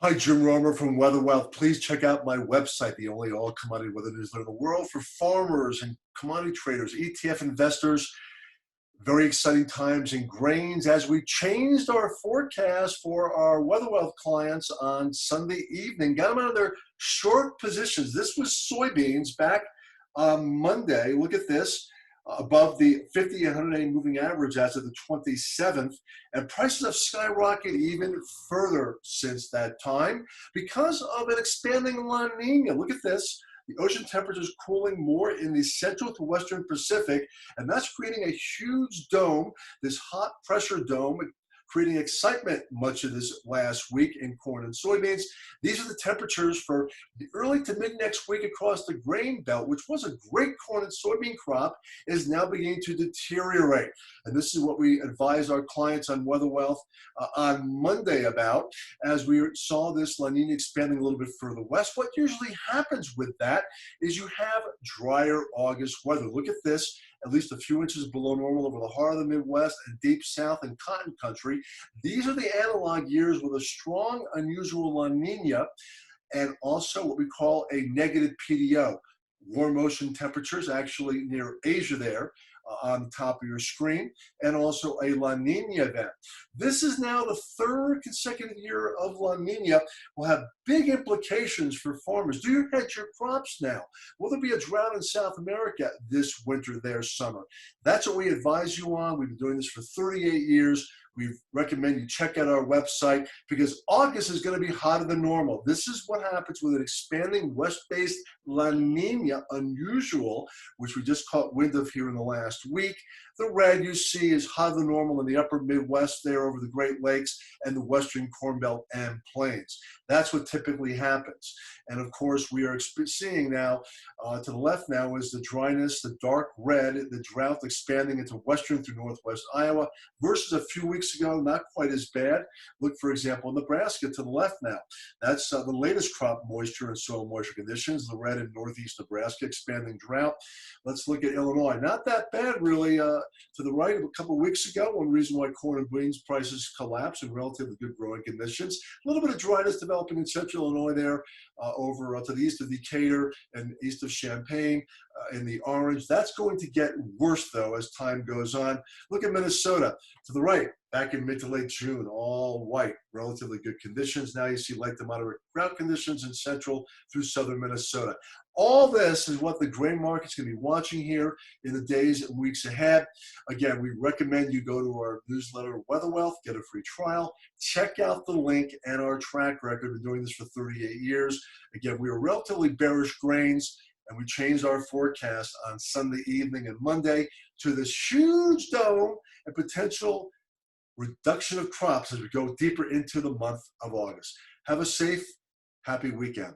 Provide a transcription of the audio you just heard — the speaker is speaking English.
Hi, Jim Romer from Weather Wealth. Please check out my website, the only all commodity weather newsletter in the world for farmers and commodity traders, ETF investors. Very exciting times in grains as we changed our forecast for our Weather Wealth clients on Sunday evening. Got them out of their short positions. This was soybeans back on Monday. Look at this. Above the 50 and 100-day moving average as of the 27th, and prices have skyrocketed even further since that time because of an expanding La Nina. Look at this. The ocean temperature is cooling more in the central to western Pacific, and that's creating a huge dome, this hot pressure dome, creating excitement much of this last week in corn and soybeans. These are the temperatures for the early to mid next week across the grain belt, which was a great corn and soybean crop, is now beginning to deteriorate. And this is what we advise our clients on Weather Wealth on Monday about, as we saw this La Nina expanding a little bit further west. What usually happens with that is you have drier August weather. Look at this. At least a few inches below normal over the heart of the Midwest and deep south and cotton country. These are the analog years with a strong, unusual La Nina and also what we call a negative PDO. Warm ocean temperatures actually near Asia there on the top of your screen, and also a La Nina event. This is now the third consecutive year of La Nina. Will have big implications for farmers. Do you hedge your crops now? Will there be a drought in South America this winter, their summer? That's what we advise you on. We've been doing this for 38 years. We recommend you check out our website because August is going to be hotter than normal. This is what happens with an expanding west-based La Nina, unusual, which we just caught wind of here in the last week. The red you see is hotter than normal in the upper Midwest there over the Great Lakes and the western Corn Belt and Plains. That's what typically happens. And of course, we are seeing now, to the left now is the dryness, the dark red, the drought expanding into western through northwest Iowa versus a few weeks ago, not quite as bad. Look, for example, Nebraska to the left now. That's the latest crop moisture and soil moisture conditions, the red in northeast Nebraska, expanding drought. Let's look at Illinois. Not that bad, really, to the right. A couple of weeks ago, one reason why corn and beans prices collapsed in relatively good growing conditions. A little bit of dryness developing in central Illinois there, over to the east of Decatur and east of Champaign in the orange. That's going to get worse, though, as time goes on. Look at Minnesota to the right. Back in mid to late June, all white, relatively good conditions. Now you see light to moderate drought conditions in central through southern Minnesota. All this is what the grain market's going to be watching here in the days and weeks ahead. Again, we recommend you go to our newsletter, Weather Wealth, get a free trial, check out the link and our track record. We've been doing this for 38 years. Again, we are relatively bearish grains, and we changed our forecast on Sunday evening and Monday to this huge dome and potential reduction of crops as we go deeper into the month of August. Have a safe, happy weekend.